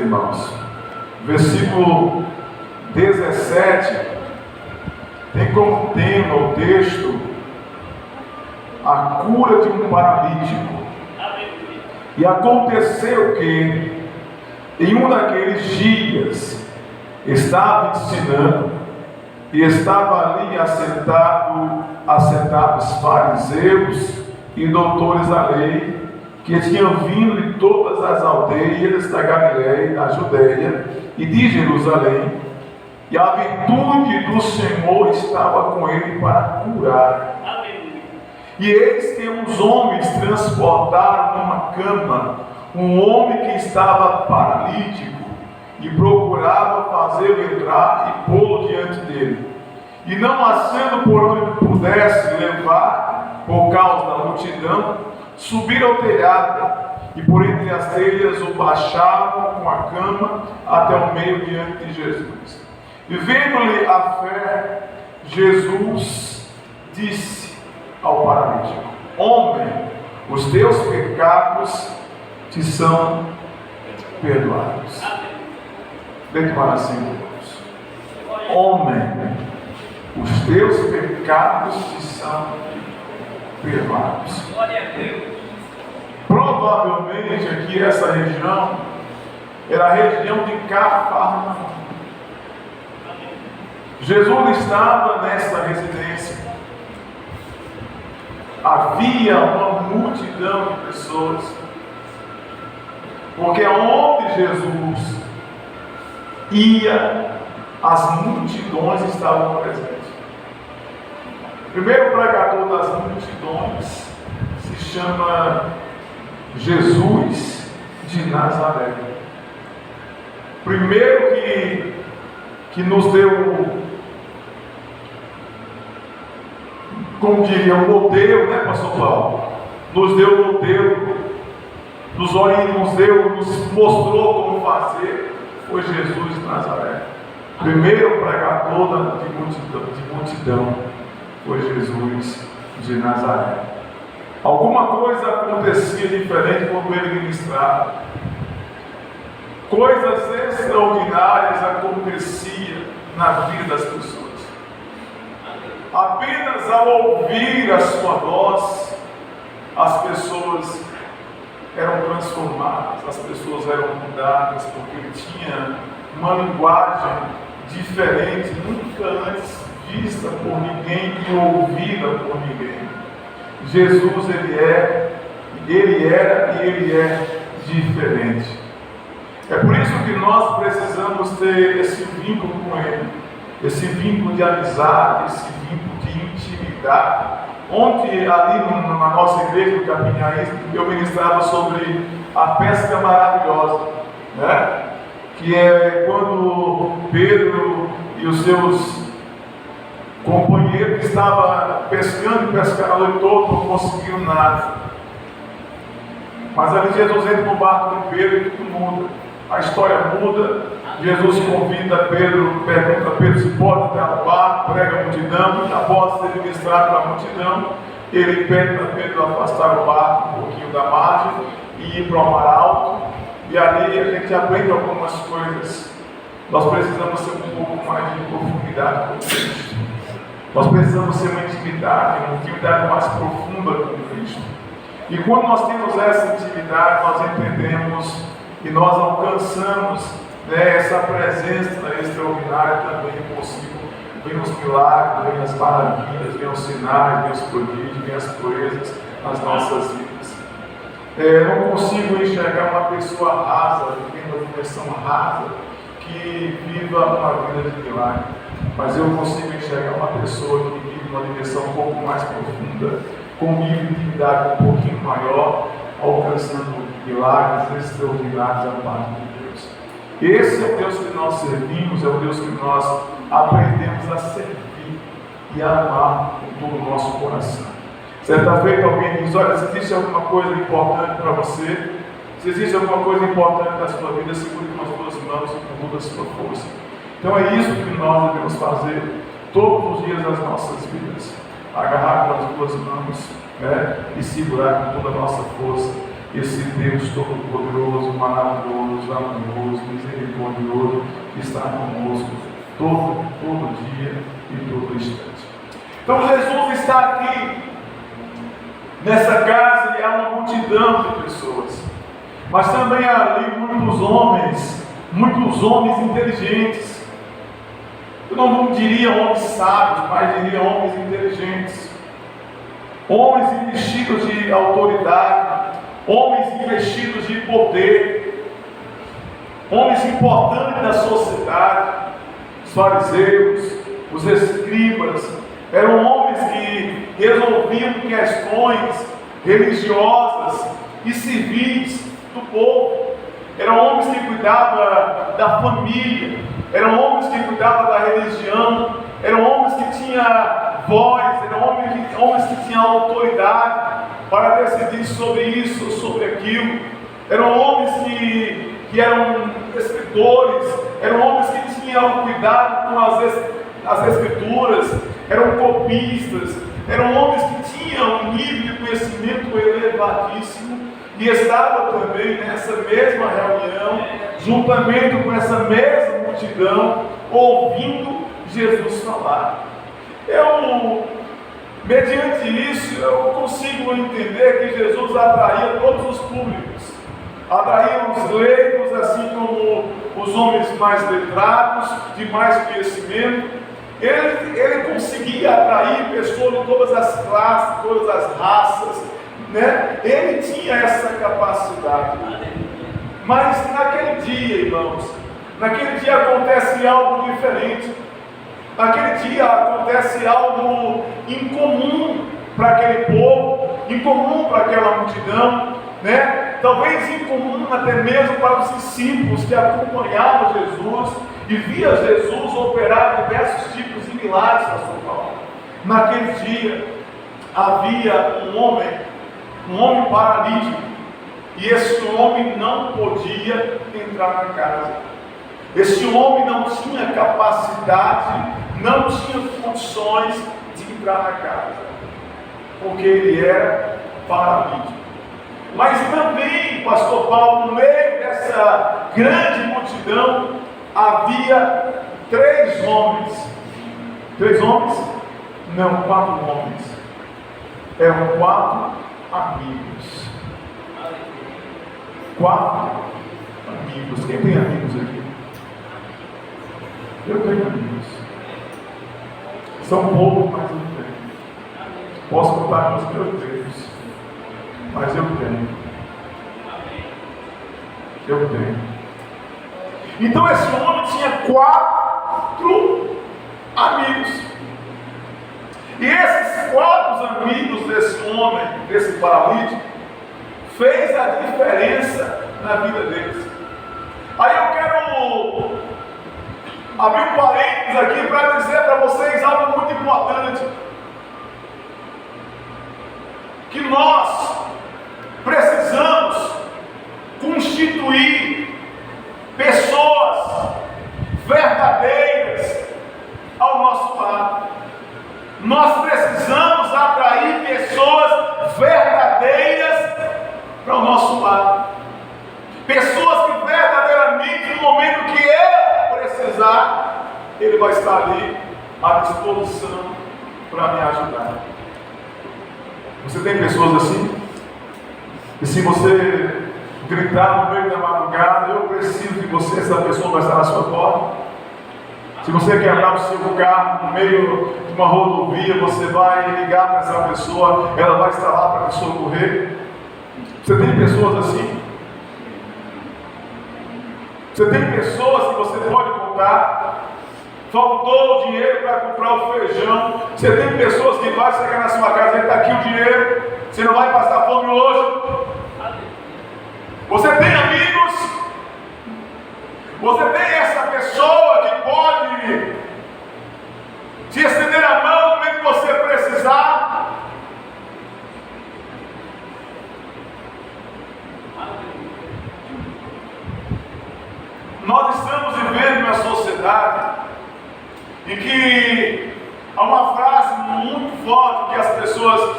irmãos. Versículo 17 tem como tema o texto a cura de um paralítico. E aconteceu que em um daqueles dias estava ensinando e estava ali assentados fariseus e doutores da lei, que tinham vindo de todas as aldeias da Galiléia, da Judeia e de Jerusalém, e a virtude do Senhor estava com ele para curar. E eis que uns homens transportaram numa cama um homem que estava paralítico e procurava fazê-lo entrar e pô-lo diante dele. E não achando por onde pudesse levar, por causa da multidão, subiram ao telhado e por entre as telhas o baixavam com a cama até o meio diante de Jesus. E vendo-lhe a fé, Jesus disse ao paralítico: homem, os teus pecados te são perdoados. Declara assim, Deus: homem, os teus pecados te são perdoados. Provavelmente aqui essa região era a região de Cafarnaum. Jesus estava nessa residência. Havia uma multidão de pessoas, porque onde Jesus ia, as multidões estavam presentes. O primeiro pregador das multidões se chama Jesus de Nazaré. Primeiro que nos deu, como diria, um modelo, né, pastor Paulo? Nos deu um modelo, nos mostrou como fazer, foi Jesus de Nazaré. Primeiro pregador de multidão foi Jesus de Nazaré. Alguma coisa acontecia diferente quando ele ministrava. Coisas extraordinárias aconteciam na vida das pessoas. Apenas ao ouvir a sua voz, as pessoas eram transformadas, as pessoas eram mudadas, porque ele tinha uma linguagem diferente, nunca antes vista por ninguém e ouvida por ninguém. Jesus, ele era e ele é diferente. É por isso que nós precisamos ter esse vínculo com ele, esse vínculo de amizade, esse vínculo de intimidade. Ontem, ali na nossa igreja, no Capinhaís, eu ministrava sobre a pesca maravilhosa, né? Que é quando Pedro e os seus companheiros estavam pescando e pescando a noite toda, não conseguiram nada. Mas ali Jesus entra no barco de Pedro e tudo muda. A história muda. Jesus convida Pedro, pergunta a Pedro se pode entrar no barco, prega a multidão, e após ser ministrado para a multidão, ele pede para Pedro afastar o barco um pouquinho da margem e ir para o mar alto. E ali a gente aprende algumas coisas. Nós precisamos ter um pouco mais de profundidade com Cristo. Nós precisamos ter uma intimidade mais profunda com Cristo. E quando nós temos essa intimidade, nós entendemos e nós alcançamos, né, essa presença extraordinária também possível. Vem os milagres, vem as maravilhas, vem os sinais, vem os prodígios, vem as proezas nas nossas vidas. Não consigo enxergar uma pessoa rasa, vivendo uma dimensão rasa, que viva uma vida de milagre. Mas eu consigo enxergar uma pessoa que vive uma dimensão um pouco mais profunda, com um nível de intimidade um pouquinho maior, alcançando milagres extraordinários da parte de Deus. Esse é o Deus que nós servimos, é o Deus que nós aprendemos a servir e a amar com todo o nosso coração. Certa feita alguém diz: olha, se existe alguma coisa importante para você, se existe alguma coisa importante na sua vida, segure com as duas mãos e com toda a sua força. Então é isso que nós devemos fazer todos os dias das nossas vidas. Agarrar com as duas mãos, né, e segurar com toda a nossa força esse Deus Todo-Poderoso, maravilhoso, amoroso, misericordioso, que está conosco todo dia e todo instante. Então Jesus está aqui, nessa casa, e há uma multidão de pessoas, mas também há ali muitos homens inteligentes. Eu não diria homens sábios, mas diria homens inteligentes, homens investidos de autoridade, homens investidos de poder, homens importantes da sociedade. Os fariseus, os escribas, eram homens que resolviam questões religiosas e civis do povo. Eram homens que cuidavam da família, eram homens que cuidavam da religião, eram homens que tinham voz, eram homens que tinham autoridade para decidir sobre isso, sobre aquilo. Eram homens que eram escritores, eram homens que tinham cuidado com as escrituras, eram copistas, eram homens que tinham um nível de conhecimento elevadíssimo e estavam também nessa mesma reunião, juntamente com essa mesma multidão, ouvindo Jesus falar. Mediante isso, eu consigo entender que Jesus atraía todos os públicos. Atraía os leigos, assim como os homens mais letrados, de mais conhecimento. Ele conseguia atrair pessoas de todas as classes, todas as raças, né? Ele tinha essa capacidade. Mas naquele dia, irmãos, naquele dia acontece algo diferente. Naquele dia acontece algo incomum para aquele povo, incomum para aquela multidão, né? Talvez incomum até mesmo para os discípulos que acompanhavam Jesus e via Jesus operar diversos tipos de milagres na sua volta. Naquele dia havia um homem paralítico, e esse homem não podia entrar na casa. Esse homem não tinha capacidade, não tinha condições de entrar na casa, porque ele era paralítico. Mas também, pastor Paulo, no meio dessa grande multidão, havia 3 homens. 3 homens? Não, 4 homens. Eram 4 amigos. 4 amigos. Quem tem amigos aqui? Eu tenho amigos. São poucos, mas eu tenho. Posso contar com os meus dedos, mas eu tenho. Eu tenho. Então esse homem tinha 4 amigos. E esses 4 amigos desse homem, desse paralítico, fez a diferença na vida deles. Aí eu quero abrir um parênteses aqui para dizer para vocês algo muito importante. Que nós precisamos constituir pessoas verdadeiras ao nosso lado. Nós precisamos atrair pessoas verdadeiras para o nosso lado. Pessoas que verdadeiramente, no momento que eu precisar, ele vai estar ali à disposição para me ajudar. Você tem pessoas assim? E se você gritar no meio da madrugada, eu preciso de você, essa pessoa vai estar na sua porta. Se você quebrar o seu carro no meio de uma rodovia, você vai ligar para essa pessoa, ela vai estar lá para te socorrer. Você tem pessoas assim? Você tem pessoas que você pode contar? Faltou dinheiro para comprar o feijão. Você tem pessoas que vai chegar na sua casa e está aqui o dinheiro. Você não vai passar fome hoje. Você tem amigos. Você tem essa pessoa que pode te estender a mão no momento que você precisar. Nós estamos vivendo uma sociedade em que há uma frase muito forte que as pessoas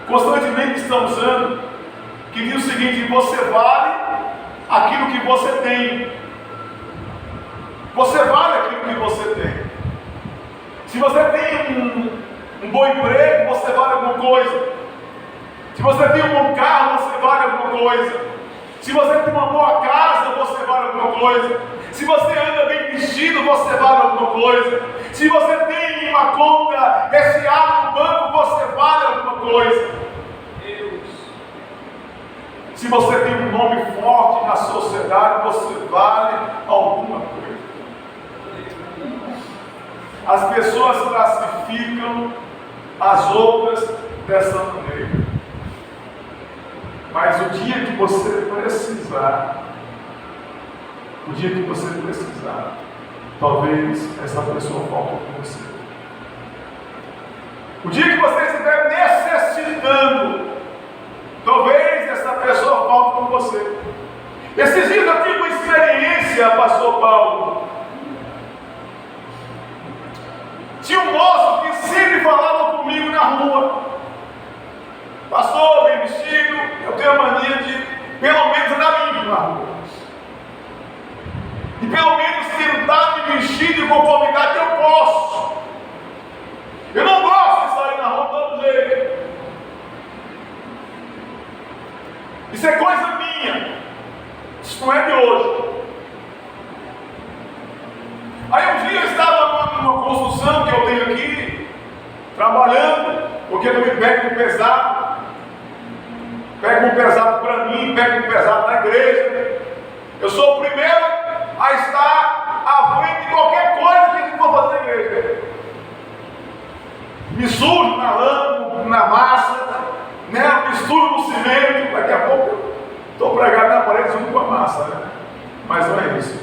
constantemente estão usando, que diz o seguinte: você vale aquilo que você tem. Você vale aquilo que você tem. Se você tem um bom emprego, você vale alguma coisa. Se você tem um bom carro, você vale alguma coisa. Se você tem uma boa casa, você vale alguma coisa. Se você anda bem vestido, você vale alguma coisa. Se você tem uma conta SA no banco, você vale alguma coisa. Se você tem um nome forte na sociedade, você vale alguma coisa. As pessoas classificam as outras dessa maneira. Mas o dia que você precisar, talvez essa pessoa falte com você. O dia que você estiver necessitando, talvez essa pessoa falte com você. Esses dias eu tive uma experiência, pastor Paulo. Tinha um moço que sempre falava comigo na rua: pastor, bem vestido. Eu tenho a mania de, pelo menos, andar limpo na rua. E pelo menos tentar me vestir de conformidade que eu posso. Eu não gosto de sair na rua de todo jeito. Isso é coisa minha. Isso não é de hoje. Aí um dia eu estava numa construção que eu tenho aqui, trabalhando, porque eu me pego no pesado. Pego um pesado para mim, pego um pesado na igreja. Eu sou o primeiro a estar à frente de qualquer coisa que a gente for fazer na igreja. Me sujo na lama, na massa, né? Misturo no cimento. Daqui a pouco eu estou pregado na parede junto com a massa, né? Mas não é isso.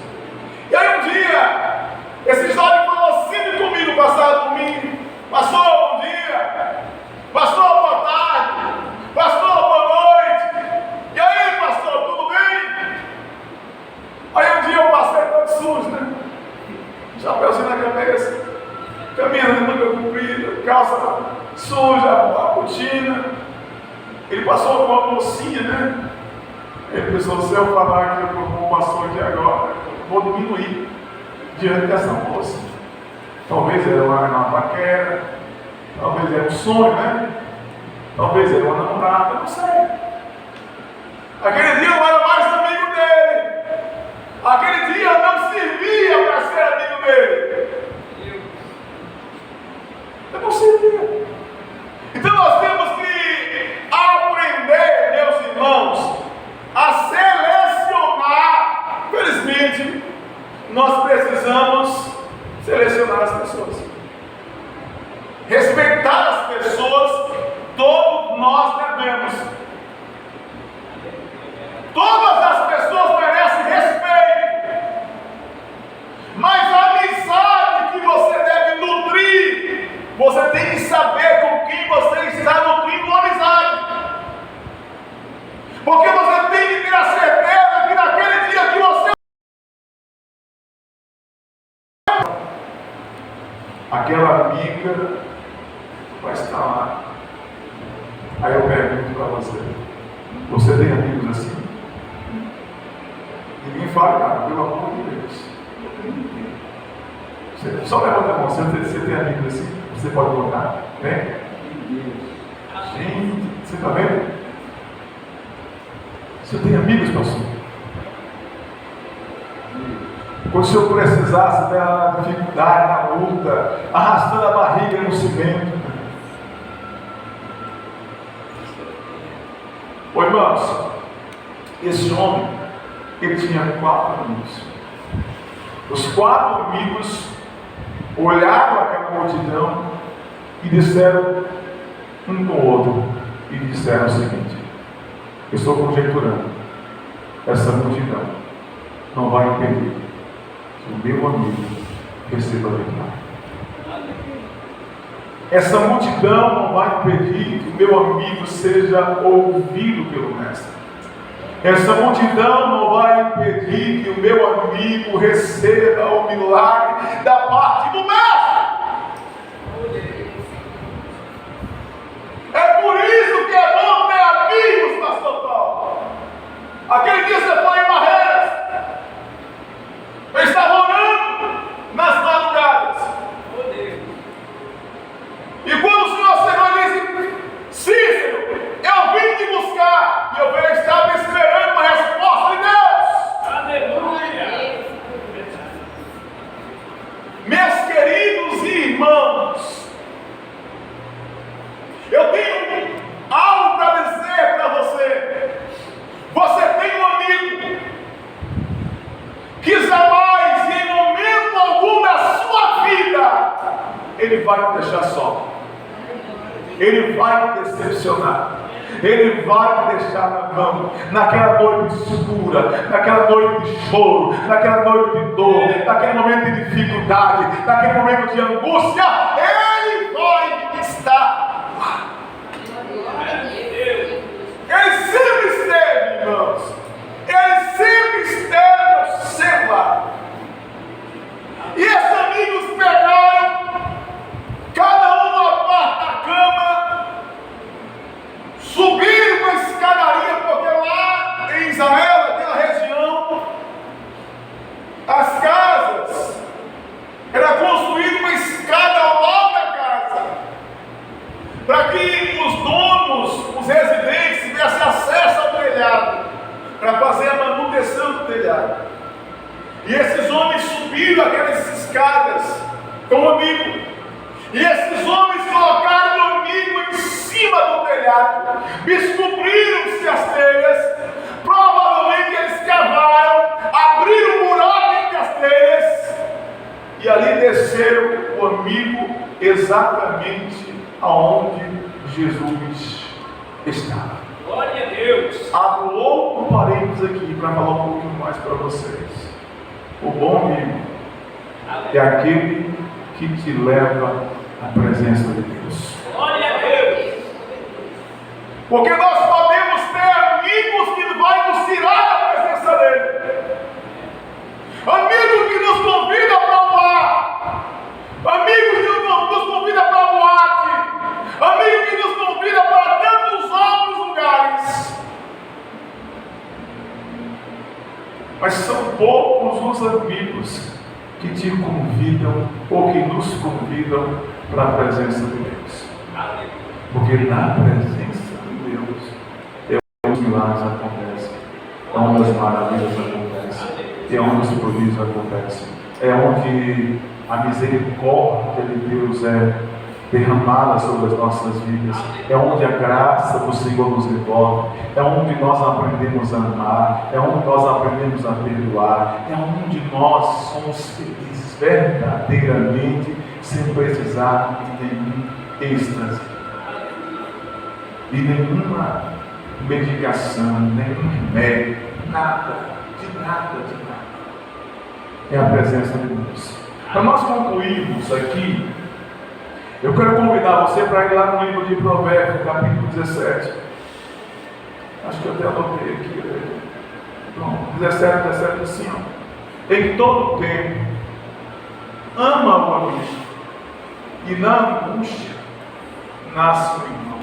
E aí um dia, esse jovem falou sempre comigo, passado domingo: pastor, bom dia. Pastor, boa tarde. Pastor, boa noite. E aí, pastor, tudo bem? Aí um dia eu passei todo sujo, né? Chapéuzinho na cabeça, caminhando de manga comprida, calça suja, a botina. Ele passou com uma mocinha, né? Ele pensou: se eu falar que eu vou pastor aqui agora, eu vou diminuir diante dessa moça. Talvez era uma paquera, talvez era um sonho, né? Talvez era uma namorada, eu não sei. Aquele dia eu era mais amigo dele. Aquele dia eu não servia para ser amigo dele. Eu não servia. Então nós temos que aprender, meus irmãos, a selecionar. Felizmente, nós precisamos selecionar as pessoas. Respeitar as pessoas, todos nós devemos. Todas as pessoas merecem respeito. Mas a amizade que você deve nutrir, você tem que saber com quem você está nutrindo uma amizade. Porque você tem que ter a certeza que naquele dia que você... aquela amiga vai estar lá. Aí eu pergunto para você: você tem amigos assim? Ninguém fala nada, pelo amor de Deus. Só levanta a mão, você tem amigos assim? Você pode botar? Tem? Gente, você está vendo? Você tem amigos, pastor? Quando o senhor precisasse da dificuldade, na luta, arrastando a barriga no cimento. Ô irmãos, esse homem, ele tinha 4 amigos. Os 4 amigos olharam aquela multidão e disseram um com o outro, e disseram o seguinte: eu estou conjecturando, essa multidão não vai impedir que o meu amigo receba a vitória. Essa multidão não vai impedir que o meu amigo seja ouvido pelo Mestre. Essa multidão não vai impedir que o meu amigo receba o milagre da parte do Mestre. É por isso que é bom ter amigos, pastor Paulo. Aquele dia você foi em Barreiras. Eu estava orando nas madrugadas. E quando o Senhor chegou e disse: Cícero, eu vim te buscar. E eu estava esperando uma resposta de Deus. Aleluia! Meus queridos irmãos, eu tenho algo para dizer para você. Você tem um amigo que jamais, em momento algum da sua vida, ele vai te deixar só. Ele vai te decepcionar. Ele vai te deixar na mão, naquela noite escura, naquela noite de choro, naquela noite de dor, naquele momento de dificuldade, naquele momento de angústia. Ele vai estar lá. Ele sempre esteve, irmãos. Ele sempre esteve ao seu lado. E esses amigos pegaram, cada um numa parte da cama, subiram com a escadaria, porque lá em Israel, naquela região, as casas era construída uma escada ao lado da casa, para que os donos, os residentes, tivessem acesso ao telhado, para fazer a manutenção do telhado. E esses homens subiram aquelas escadas com o amigo. E esses homens colocaram o amigo em cima do telhado. Descobriram-se as telhas. Provavelmente eles cavaram, abriram um buraco entre as telhas. E ali desceram o amigo exatamente aonde Jesus estava. Glória a Deus! Abro outro parênteses aqui para falar um pouquinho mais para vocês. O bom amigo é aquele que te leva à presença de Deus. Glória a Deus! Porque nós podemos ter amigos que vai nos tirar da presença dele. Amigo que nos convida para o bar. Amigos que nos convida para a boate. Amigo que nos convida para tantos outros lugares. Mas são poucos os amigos que te convidam ou que nos convidam para a presença de Deus. Porque na presença de Deus é onde os milagres acontecem, é onde as maravilhas acontecem, é onde os prodígios acontecem, é onde a misericórdia de Deus é derramada sobre as nossas vidas, é onde a graça do Senhor nos envolve, é onde nós aprendemos a amar, é onde nós aprendemos a perdoar, é onde nós somos felizes verdadeiramente, sem precisar de nenhum êxtase, de nenhuma medicação, nenhum remédio, nada, de nada. É a presença de Deus. Para nós concluirmos aqui, eu quero convidar você para ir lá no livro de Provérbios, capítulo 17. Acho que eu até anotei aqui. Pronto, 17 assim, ó. Em todo tempo, ama o amigo, e na angústia nasce o irmão.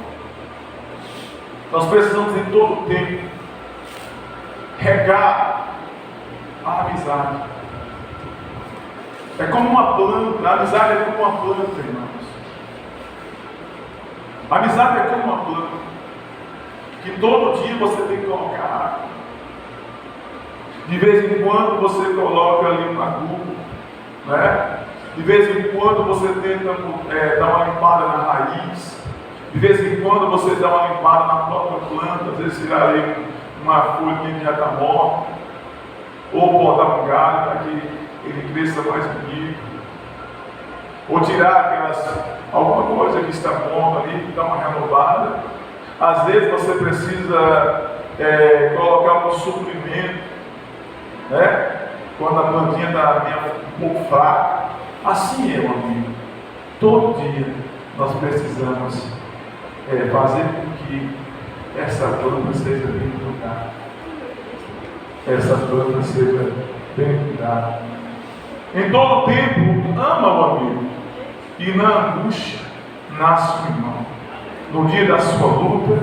Nós precisamos em todo tempo regar a amizade. É como uma planta, a amizade é como uma planta, irmãos. A amizade é como uma planta, que todo dia você tem que colocar água. De vez em quando você coloca ali um adubo, né? De vez em quando você tenta dar uma limpada na raiz. De vez em quando você dá uma limpada na própria planta, às vezes tirar ali uma folhinha que já está morta, ou botar um galho para que ele cresça mais bonito, ou tirar alguma coisa que está morta ali, dar uma renovada. Às vezes você precisa colocar um suprimento, né? Quando a plantinha está um pouco fraca. Assim é, meu amigo. Todo dia nós precisamos fazer com que essa planta seja bem cuidada. Essa planta seja bem cuidada. Em todo tempo, ama o amigo, e na angústia nasce o irmão. No dia da sua luta,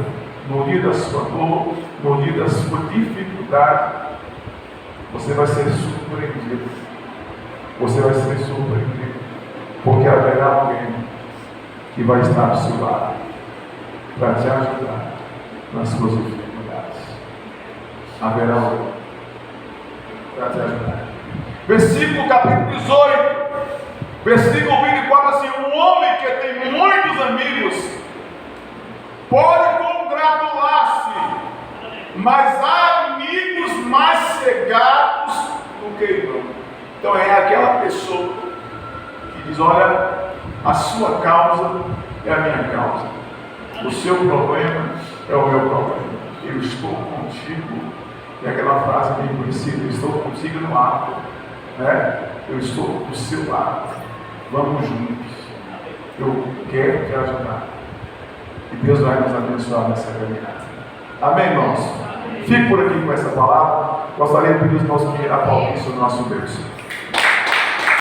no dia da sua dor, no dia da sua dificuldade, dificuldade, você vai ser surpreendido. Você vai ser surpreendido. Porque haverá alguém que vai estar ao seu lado para te ajudar nas suas dificuldades. Haverá alguém para te ajudar. Versículo capítulo 18, versículo 24, assim: um homem que tem muitos amigos pode congratular-se, mas há amigos mais chegados do que irmão. Então é aquela pessoa que diz: olha, a sua causa é a minha causa, o seu problema é o meu problema, eu estou contigo. É aquela frase bem conhecida: eu estou contigo no ato, né? Eu estou do seu lado, vamos juntos, eu quero te ajudar, e Deus vai nos abençoar nessa caminhada. Amém, irmãos? Fique por aqui com essa palavra. Gostaria de pedir aos irmãos que aplaudir o nosso Deus.